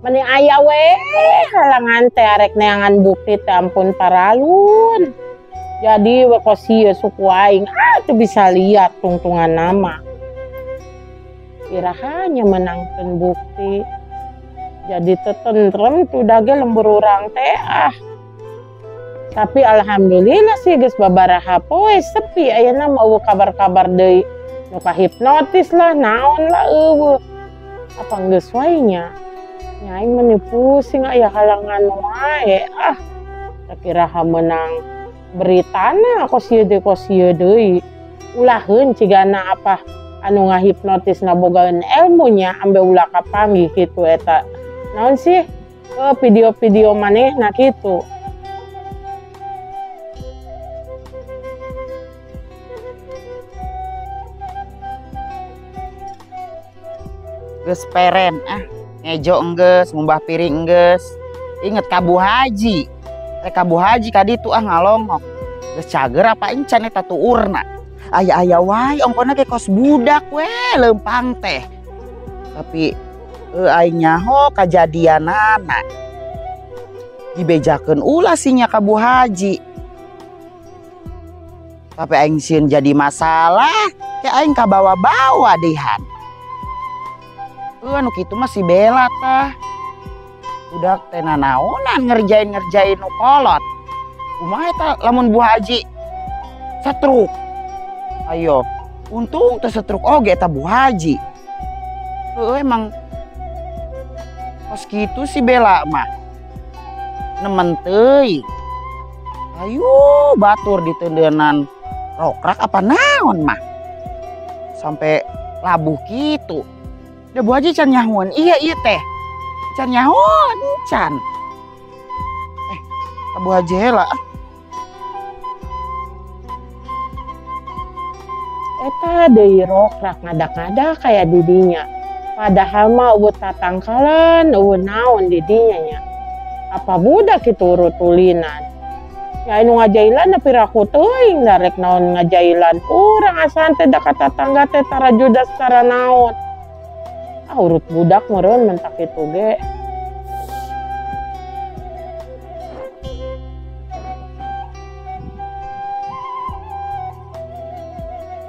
Meni aya we halangan teh arek neangan bukti teh ampun paralun. Jadi we kosie suku aing teu bisa lihat tungtungan nama. Irahanya menangkeun bukti. Jadi teu tentrem tu dage lembur urang teh Tapi alhamdulillah sih geus babaraha poe sepi ayeuna mah eueuh kabar-kabar deui. Nu kahipnotis lah naon lah eueuh. Apa geus wae nya? Nya aing mah pusing aya halangan wae. Sakiraha menang beritana kosie deui. Ulaheun cigana apa anu ngahipnotisna bogaeun elmunya ambe ulah kapanggih kitu eta. Naon sih? Video-video manehna kitu. Geus peren ngejo enggeus, ngumbah piring enggeus. Inget kabu haji. Kabu haji kaditu ngalongok. Geus cager apa encan eta tuurna. Aya wae ongkona ke kos budak we leumpang teh. Tapi aing nyaho kajadianana. Dibejakeun ulah sinya kabu haji. Tapi aing sieun jadi masalah, ke aing kabawa-bawa dehan. Anu kitu mah si Bela tah. Budak teh nanaonan ngerjain nu kolot. Kumaha eta lamun Bu Haji setruk. Ayo, untung teu setruk oge eta Bu Haji. Emang pas kitu si Bela mah nemen teuing. Ayo batur ditendeunan rokrak apa naon mah. Sampai labuh kitu. Da Bu Haji can nyahoan, iya teh. Can nyahoan, can. Bu Haji heula. Eta deui rokrak ngadak-ngadak kaya didinya. Padahal mah eueuh tatangkalan, eueuh naon didinya nya. Apa budak kitu urut ulinan. Ya anu ngajailan nepi raku teuing darek naon ngajailan. Urang asan teh da ka tatangga teh tara judas tara naon. Urut budak meureun mentak kitu ge.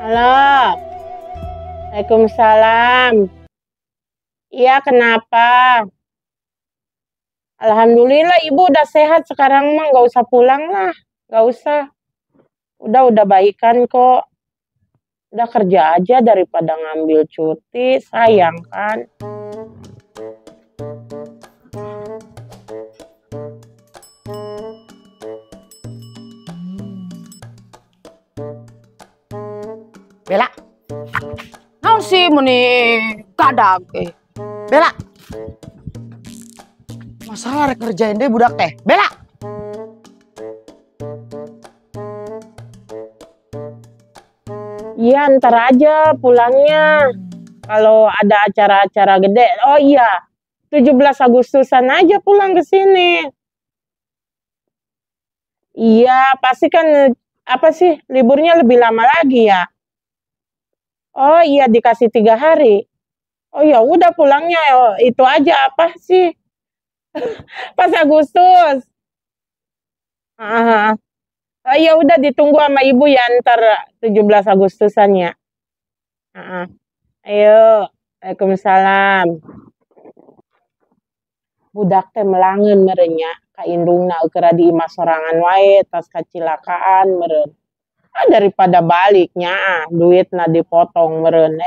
Halo. Waalaikumsalam. Iya, kenapa? Alhamdulillah ibu udah sehat sekarang mah, gak usah pulang lah. Gak usah. Udah baikan kok. Udah kerja aja daripada ngambil cuti, sayang kan. Bela. Naon sih meni kadag Bela. Masalah rek ngerjain deh budak teh. Bela. Iya, ntar aja pulangnya. Kalau ada acara-acara gede. Oh iya, 17 Agustusan aja pulang ke sini. Iya, pasti kan apa sih liburnya lebih lama lagi ya. Oh iya, dikasih 3 hari. Oh ya udah pulangnya itu aja apa sih? Pas Agustus. Oh ya udah ditunggu sama ibu ya ntar 17 Agustusannya. Ayo, Waalaikumsalam. Budak teh melangeun merenya ka indungna keur di imah sorangan wae tas kacilakaan meureun. Daripada baliknya duitna dipotong meureun.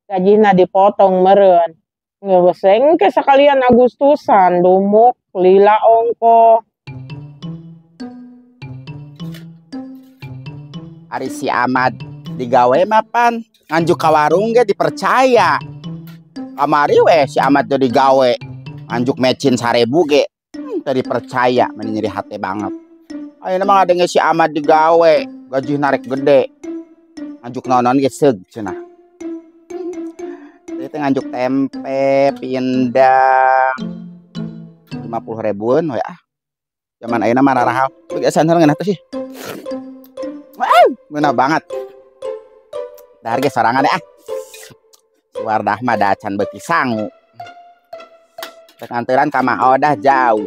Gajina dipotong meureun. Geus engke sakalian Agustusan dumuk lila ongko. Ari si Ahmad digawe mapan nganjuk ka warung ge dipercaya. Kamari we si Ahmad teh digawe nganjuk mecin 1000 ge teu dipercaya men nyeri hate banget. Ayeuna mah ngadenge si Ahmad digawe gaji narek gede. Nganjuk nonon ge seug cenah. Teh nganjuk tempe pindang 50.000-an we Zaman ayeuna mah narahal. Biasaan ngeunah teh sih. Bener banget. Harga sorangan ya. Wardah mah dacan beuki sangu. Pengantaran ka mah dah jauh.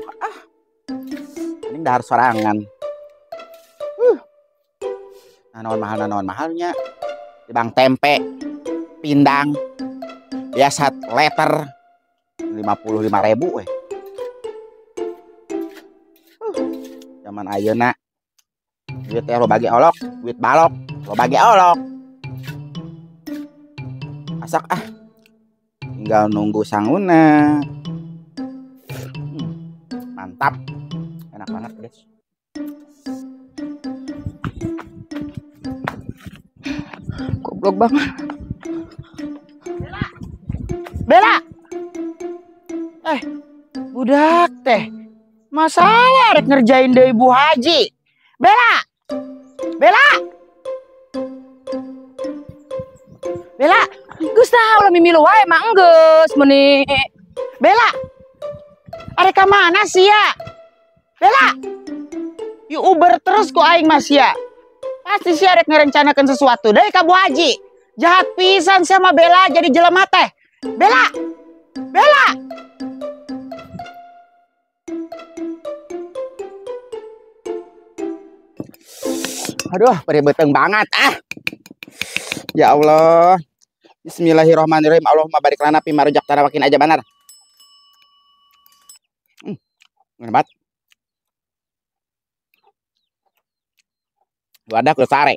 Ini dahar sorangan. Naon mahalnya. Bang tempe, pindang, biasa liter 55.000 Zaman ayeuna duit teh lo bagi olok, duit balok lo bagi olok. Masak tinggal nunggu sanguna. Mantap, enak banget guys. Goblok banget. Bella. Budak teh. Masalah rek ngerjain deui Bu Haji. Bella. Bella. Bella, Geus tah ulah mimilu wae mah enggeus meuni. Bella. Are ka mana sih ya? Bella. You Uber terus ku aing mas ya. Pasti sih arek ngerencanakeun sesuatu deui ka Bu Haji. Jahat pisan sama Bella jadi jelema teh. Bella. Bella. Aduh, berebeteng banget Ya Allah. Bismillahirrahmanirrahim. Allahumma barik lana fi ma razaqtana wa qina adzabannar. Ngebat. Wadah ke sare.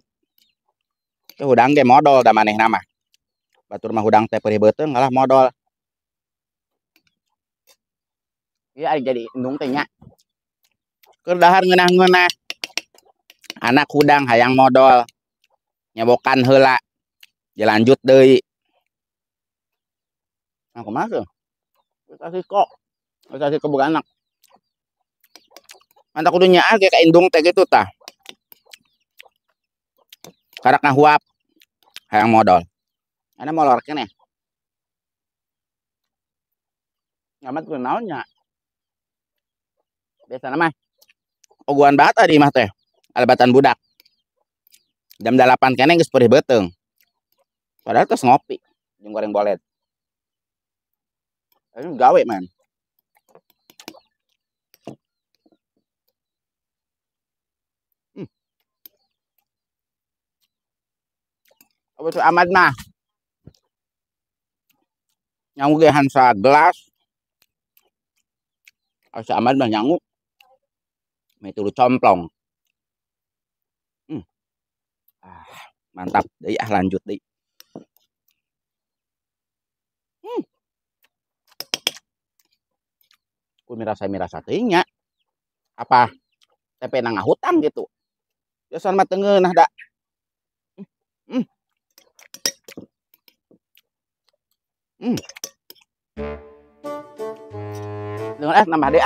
Teu hudang ge modal da manehna mah. Batur mah hudang teh perih beuteung ngalah modal. Ieu ari jadi endung teh nya. Keur dahar ngeunah-ngeunah. Anak hudang hayang modal. Nyabokan heula. Dilanjut deui. Nah, kumaha tuh? Kasih kok. Kasih ke boga anak. Mantap kudu nyaar ge ka indung teh gitu tah. Karak ngahuap. Hayang modal. Ana molor keneh. Ngamat ku naon nya? Biasana mah oguan bae tadi mah teh. Alebatan budak. Jam 8 keneh geus perih beuteung. Padahal tos ngopi jeung goreng bolet. Ayo gawe man. Apa tuh Ahmad mah? Nyangu ge hansa gelas. Asa Ahmad mah nyangu. Meh tulu complong. Mantap deui lanjut deui. Ku mirasa teuing nya. Apa? Tepe nang ngahutang gitu. Biasa mah teu ngeunah da. Dengar nambah deh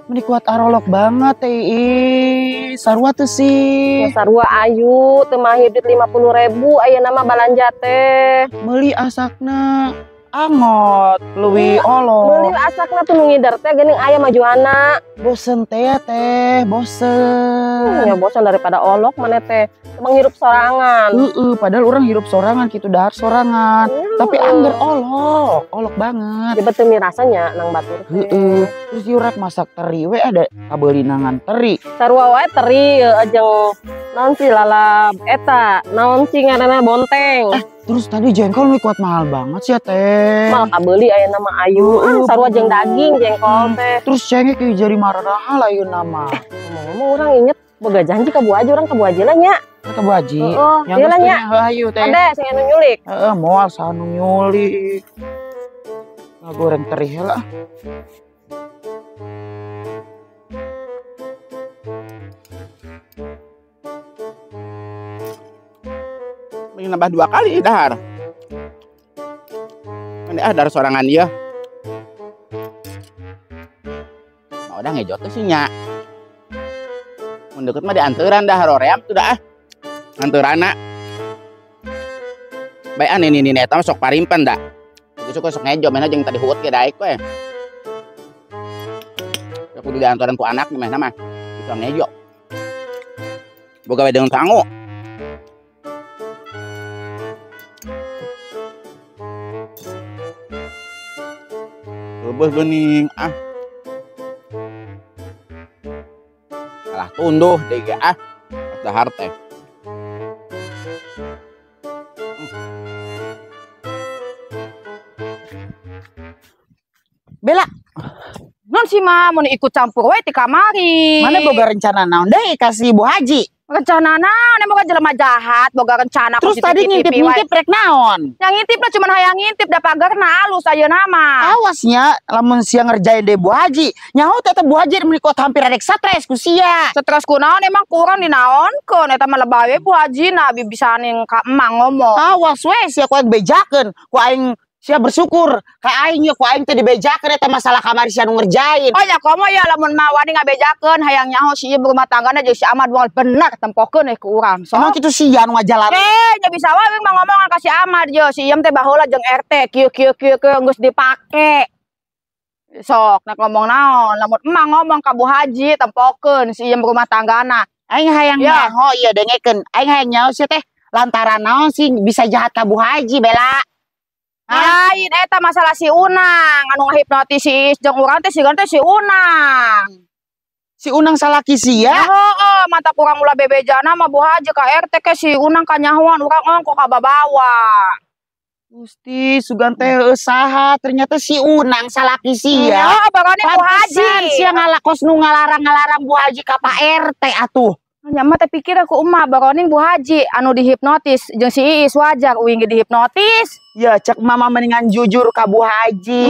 Meni kuat arolok banget teh. Sarua teu sih. Ya sarua ayu teu mah duit 50.000 ayeuna mah balanja teh. Meuli asakna angot leuwih olok. Meuli asakna tuh nu ngidar teh geuning aya majuana. Bosen teh bosen. Ya bosan daripada olok maneh teh. Menghirup sorangan. Padahal orang hirup sorangan gitu dahar sorangan. Tapi angger olok banget. Ya betul rasanya nang batur. Terus yurak masak teri we ada kabeuli nangan teri. Sarua wae teri jeung naon sih lalap eta, naon sih ngaranna bonteng. Terus tadi jengkol nih kuat mahal banget sih ya teh. Mal kabeuli ayeuna mah ayu. Sarua jeung daging jengkol teh. Terus cengek ieu jari marahal ayeuna mah. Ngomong urang inget boga janji ka Bu Haji urang ka Bu Haji lah nya. Ka Bu Haji. Yang geus nya ayu teh. Ade sing anu nyulik. Moal sanu nyulik. Ngagoreng teri heula. Nambah 2 kali dahar. Mending dahar sorangan ieu. Mau udah ngejot teh sih nya. Mun deukeut mah dianteuran dah hoream tuh dah. Anteuranna. Bae ini eta mah sok parimpen dah. Suka sok ngejo mana jeung tadi huut ge daek we. Ya kudu dianteuran ku anak mah bisa ngejo. Boga we deung sangu. bebeh gening salah tunduh deh dahar teh. Bella, non sih mah mau ikut campur we ti kamari. Mana boga rencana naon deh kasih Bu Haji? Rencana naon emang jelema jahat boga rencana Terus tadi ngintip-ngintip rek naon? Yang ngintip lah cuman hayang ngintip da pagarna alus ayeuna nama. Awasnya lamun sia ngerjain deh Bu Haji. Nyaho tetep Bu Haji menikot hampir rek stres ku sia. Stres kunaon emang kurang dinaonkeun eta mah lebah we Bu Haji na bibisaning ka emang ngomong. Awas we sia kuat bejakeun ku aing sia bersyukur ka aing ku aing teh dibejakeun eta masalah kamari sia nu ngerjain. Oh ya komo ya lamun mah wani ngabejakeun hayang nyaho si ieu berumah tanggana jeung si Ahmad moal bener tempokeun ku urang. Emang kitu sia nu ngajalan. Nya bisa wae mah ngomong ka si Ahmad je si ieu teh baheula jeung RT kieu geus dipake. Sok nak ngomong naon lamun emang ngomong ka Bu Haji tempokeun si ieu berumah tanggana. Aing hayang nyaho ieu dengekeun. Aing hayang nyaho sia teh lantaran naon sih bisa jahat ka Bu Haji Bella. Lain eta masalah si Unang anu ngahipnotis jeung urang teh si Unang. Si Unang salaki sia? Ya heueuh, mantap urang ulah bebejana mah Bu Haji ka RT ke si Unang kanyahoan urang ongko ka babawa. Gusti sugan teh saha ternyata si Unang salaki sia. Ya barone Bu Haji. Sia ngalakos nu ngalarang-ngalarang Bu Haji ka Pak RT atuh. Nya mah teh pikir aku emah baroning Bu Haji anu dihipnotis jeung si Iis wajar uing dihipnotis. Ya cek mama mendingan jujur ka Bu Haji.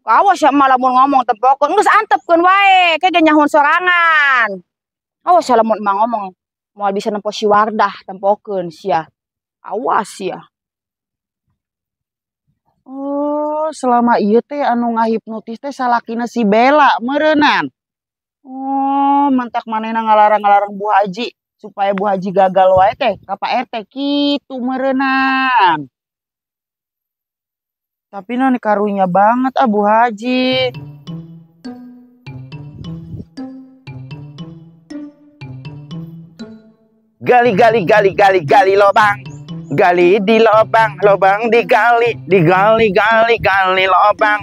Awas ya mah lamun ngomong tempokeun geus antepkeun wae ke nyahun sorangan. Awas ya lamun emang ngomong moal bisa nempo si Wardah tempokeun sia. Awas ya. Oh, selama ieu teh anu ngahipnotis teh salakina si Bella meureunnan. Oh, mentak manehna ngalarang-ngalarang Bu Haji supaya Bu Haji gagal wae teh ka Pak RT kitu meureunnan. Tapi non karunya banget Bu Haji. Gali lobang. Gali di lobang, lobang digali lobang.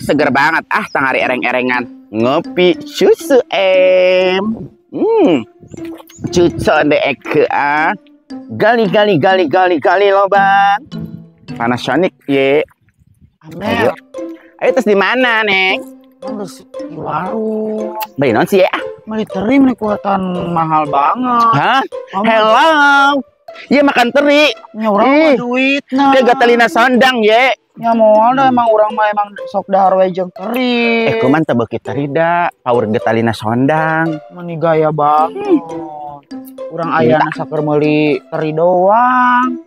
Seger banget tangari ereng-erengan. Ngopi susu cucu dek gali lobang. Panasonic ye. Ayo terus di mana Neng? Terus di warung. Beli non sih ya? Beli teri kuatan mahal banget. Hah? Hello. Iya makan teri. Nyorang duit nah. Ke gatalina sondang ye. Ya mau ada emang orang mah emang sok dahar we jeung teri. Kuman teu beuki teri da, power getalina sondang. Meni gaya banget. Urang aya na saker meuli teri doang.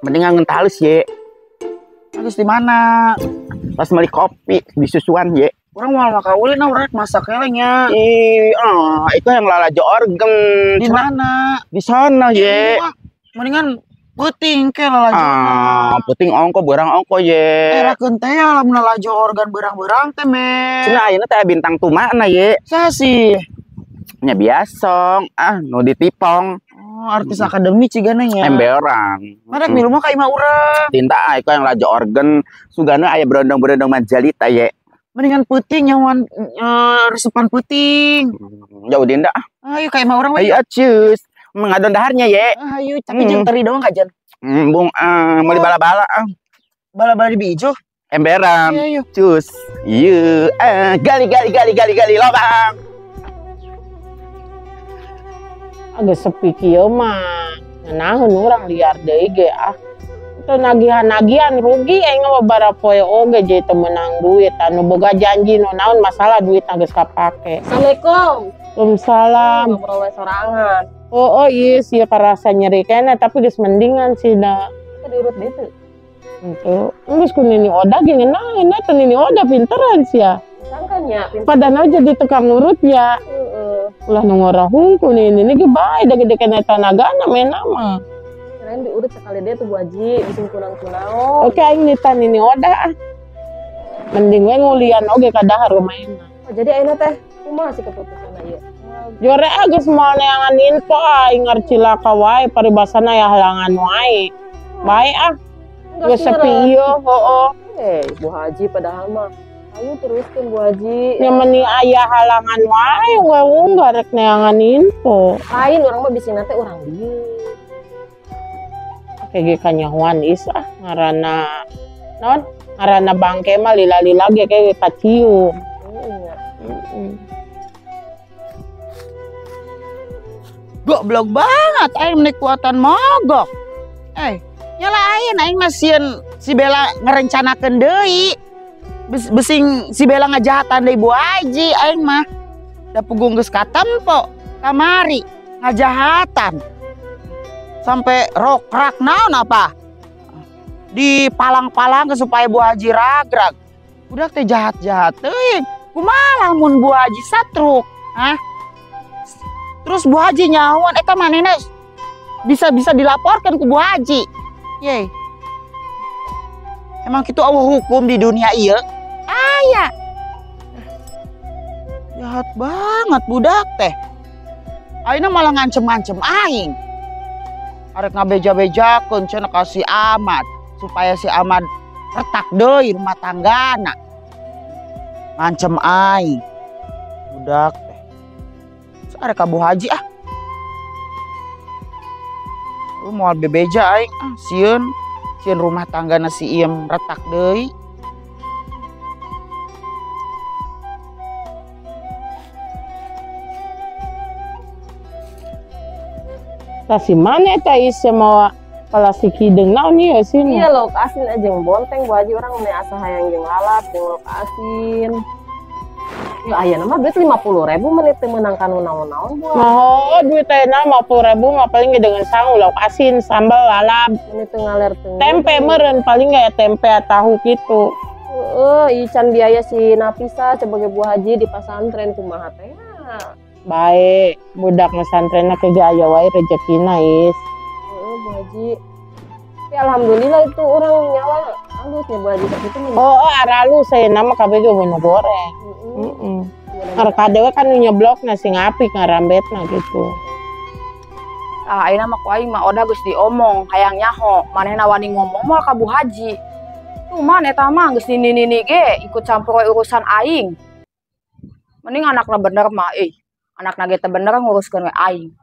Mending ngangen halus ye. Halus di mana? Pas meuli kopi di susuan ye. Urang moal makaulin urang masak nya. Itu yang lalajo organ. Di mana? Di sana ye. Mendingan puting ke lalajo. Puting ongko berang ongko ye. Rakeun teh lamun lalajo organ berang-berang teh me. Cenah ayeuna teh bintang tumana ye. Saha sih? Nya biasa, nu ditipong. Oh, artis akademi cigana nya. Emberang. Marek milu mah ka imah urang. Tinta aya yang lalajo organ, sugana aya berondong-berondong majalita ye. Mendingan puting nyawan resepan puting. Jauh dinda. Ayo ka imah urang we. Ayo cus. Mengadon daharnya ye. Ayo tapi jeung teri doang kajan. Bung meuli bala-bala Bala-bala di bijo. Emberan. Ayo. Cus. Ieu gali lobang. Agak sepi kieu mah. Naon urang liar deui ge Teu nagihan-nagihan rugi aing mah babara poe oge jadi teu menang duit anu boga janji nu naon masalah duit geus kapake. Assalamualaikum. Waalaikumsalam. Ngobrol we sorangan. Oh iya sih karasa nyeri kena tapi geus mendingan sih da. Teu diurut deui teu. Henteu. Geus ku Nini Oda ge ngeunaan eta Nini Oda pinteran sia. Sangkanya pinter. Padahal jadi tukang urutnya. Ulah nu ngorahung ku Nini ge bae da gede kana tanagana mena mah. Kirain diurut sekali dia tuh Bu Haji bikin kunang-kunaon. Oke aing nita Nini Oda. Mending we ngulian oge ka dahar lumayan. Oh, jadi ayeuna teh kumaha sih keputusanna ieu? Jore geus moal neangan info aing ngarcilaka wae paribasana ya halangan wae. Bae geus sepi ieu, heueuh. Bu Haji padahal mah. Ayo teruskan Bu Haji. Yang meni ayah halangan wae unggah rek neangan info. Lain orang mah bisi nate orang dia. Kayak kanyahuan isah ngarana non ngarana bangke mah lila-lila ge kayak kacium. Goblok banget aing menik kuatan mogok. Nyala aing masieun si Bella ngerencanakeun deui. Besing si Bella ngajahatan deui Bu Haji aing mah. Da pugung geus katempo kamari ngajahatan. Sampai rokrak naon apa? Dipalang-palang supaya Bu Haji ragrag. Udah teh jahat-jahat teuing. Kumaha lamun Bu Haji satruk? Hah? Terus Bu Haji nyawan eta manehna bisa dilaporkan ke Bu Haji. Ye. Emang kitu eueuh hukum di dunia ieu? Aya. Jahat banget budak teh. Ayeuna malah ngancem-ngancem aing. Arek ngabeja-bejakeun cenah ka si Ahmad supaya si Ahmad retak deui rumah tanggana. Ngancem aing. Budak teh. Arek ka Bu Haji ah. Lu moal bebeja aing ah sieun rumah tanggana si Iem retak deui. Tasi mana eta isi mau palasi kideng naon ieu sini. Iya lok asin aja bonteng Bu Haji orang meni asa hayang jeung lalap jeung lok asin. Ya ayeuna mah duit 50.000 menit teu meunangkan naon-naon Bu. Oh, duit teh 50.000 mah paling ge dengan sangu lauk asin, sambal, lalap, Menit teu ngaler teu. tempe meureun paling kayak tempe tahu gitu. Ican biaya si Nafisa sebagai Bu Haji di pesantren kumaha teh. Baik, budak pesantrenna ke aya wae rezekina is. Bu Haji. Tapi alhamdulillah itu orang nyawa halusnya Bu Haji sakitu. Aralu saya nama kabeh ge bener goreng. Arkade we kan nyeblok nasi ngapik ngarambetna gitu. Ayeuna mah ku aing mah odah geus diomong hayang nyaho, manehna wani ngomong moal ka Bu Haji. Cuman eta mah geus nini-nini ge ikut campur urusan aing. Mending anakna bener mah anakna ge teh bener nguruskeun we aing.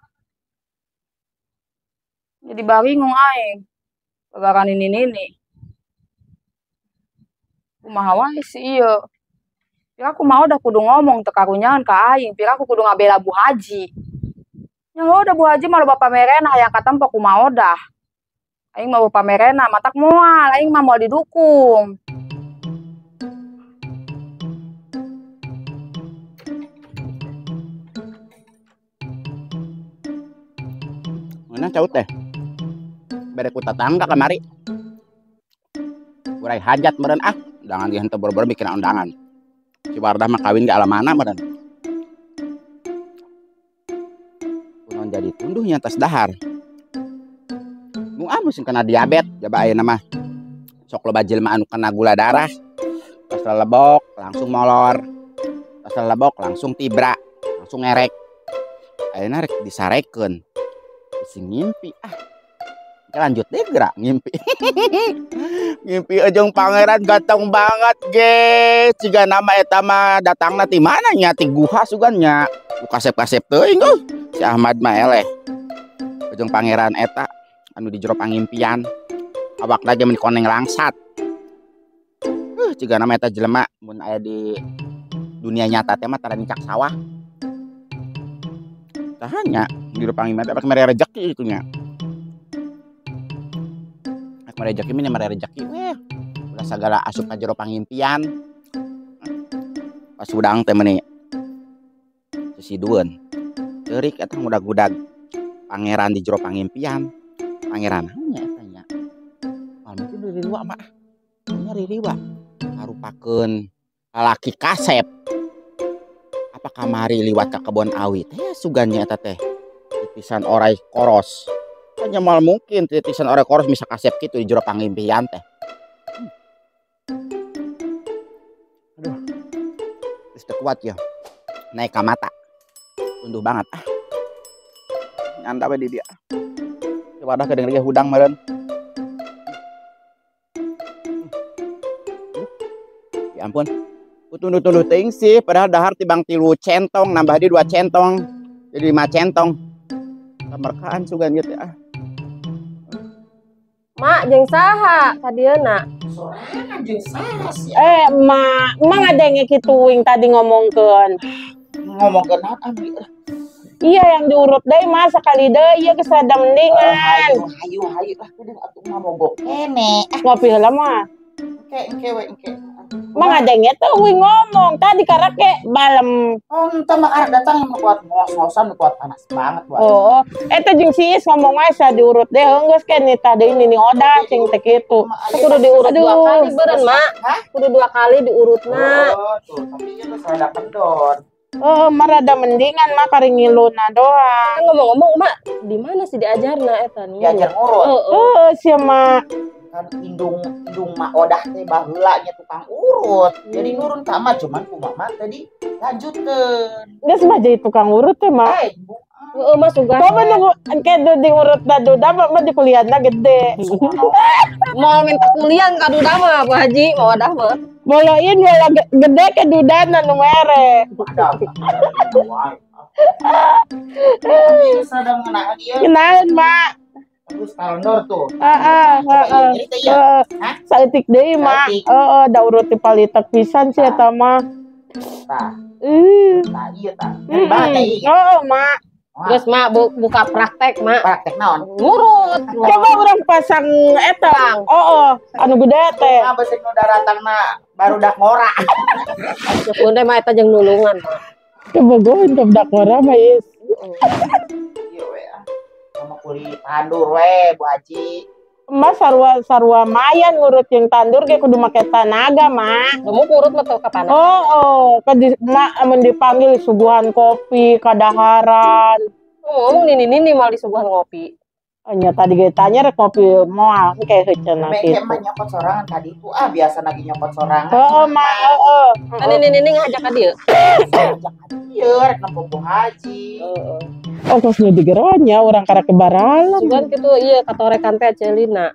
Jadi bingung aing. Gara nini-nini. Kumaha wae si ieu. Pira aku mau udah kudu ngomong teu karunyaeun ka aing, pira aku kudu ngabela Bu Haji. Nya udah Bu Haji mah loba pamerena hayang katempo kumaha udah. Aing mau pamerena matak moal, aing mah moal didukung. Mana caut teh? Bere ku tatangga kamari. Urai hajat meureun ah, undangan ge henteu boro-boro bikin undangan. Si Wardah mah kawin ge alamana meureun. Kunaon jadi tunduhnya tas dahar. Nu amus kena diabetes jaba ayeuna mah. Sok loba jelema anu kena gula darah. Tas lelebok langsung molor. Tas lelebok langsung tibra, langsung ngerek. Ayeuna rek disarekeun. Sing ngimpi ah. Lanjut deh gerak ngimpi. Ngimpi ujung pangeran ganteng banget ge. Ciga nama eta mah datangna ti mana nya ti guha sugannya. Ku kasep-kasep teuing si Ahmad mah eleh. Ujung pangeran eta anu di jero pangimpian. Awakna ge mun koneng langsat. Ciga nama eta jelema mun aya di dunia nyata teh mah tara nicak sawah. Tahanya di jero pangimpian apa kemari rezeki itu nya. Rezeki mah mah rezeki udah segala asup ka jero pangimpian. Pas udang teh meuni sisidueun teurik eta ngudag-gudag pangeran di jero pangimpian. Pangeran nya eta nya malem itu ririwa mah nya ririwa harupakeun lalaki kasep apa kamari liwat ka kebon awit teh sugannya eta teh titisan orai koros. Hanya mal mungkin titisan orang koros bisa kasep gitu di jero pangimpian teh. Aduh. Terus kuat ya. Naik ke mata. Tunduh banget ah. Nyanda we di dia. Coba dah kedenger ge hudang meureun. Ya ampun. Tuluh ting sih, padahal dahar tibang 3 centong, nambah di 2 centong. Jadi 5 centong. Kamarkaan juga gitu ah. Mak jeung saha kadieuna? Sorangan jeung saha sih. Mak, emang ada yang ngikituing tadi ngomongkeun. Ngomongkeun apa? Iya yang diurut deh mas sekali deh iya kesada mendingan. Hayu lah kudu atuh ngomong kene. Ngopi heula mah. Engke. Emang ada yang ngituing ngomong tadi karake balem. Oh, entah mah datang buat ngos-ngosan buat panas banget buat. Oh, eta jeung si Is ngomong wae sa diurut deh geus keneh tadi ini odah cing teh kitu. Kudu diurut 2 kali beureun, Mak. Kudu 2 kali diurutna. Oh, tuh, tapi itu saya kendor. Oh, marada mendingan mah kari ngiluna doang. Ngomong-ngomong, Mak, di mana sih diajarna eta nih? Diajar ngurut. Oh, sia mah Kan indung mah odah teh baheula nya tukang urut. Jadi nurun ka mah cuman ku mama tadi lanjutkeun. geus mah jadi tukang urut teh mah. Heeh, Mas suga. Coba nunggu engke diurut da duda mah di kuliahna gede. Mau minta kuliah ka duda mah, Bu Haji, mau wadah mah. Boloin wala gede ke duda nu mere. Ada. Tapi sadang ngeunaan ieu. Kenaeun mak. Terus kalendor tuh. Saeutik deui mak. Heeh, da urut ti palitek pisan sih eta mah. Tah, ieu tah. Heeh, mak. Terus Mak buka praktek, Mak. Praktek naon? Ngurut. Coba urang pasang eta. Anu gede teh. Beuseuk nu daratangna barudak ngora. Ceun teh mah eta jeung nulungan, Mak. Coba goin ke dak ora mah is. Ieu we ah. Sama kulit tandur we, Bu Haji. Mas sarua mayan ngurut yang tandur ge kudu make tanaga, Mak. Kamu kurut mah teu kapan? Mak amun dipanggil suguhan kopi, kadaharan. Ngomong nini mal disuguhan ngopi. Nya tadi ge tanya rek kopi moal kayak heuceuna Meke kitu. mah nyopot sorangan tadi itu biasa lagi nyopot sorangan. Mak, Kan nini ngajak ka dieu. Ieu rek nempo Bu Haji. Ongkos nu digeronya orang karek kebaralan. Sugan kitu ieu katorekan teh Celina.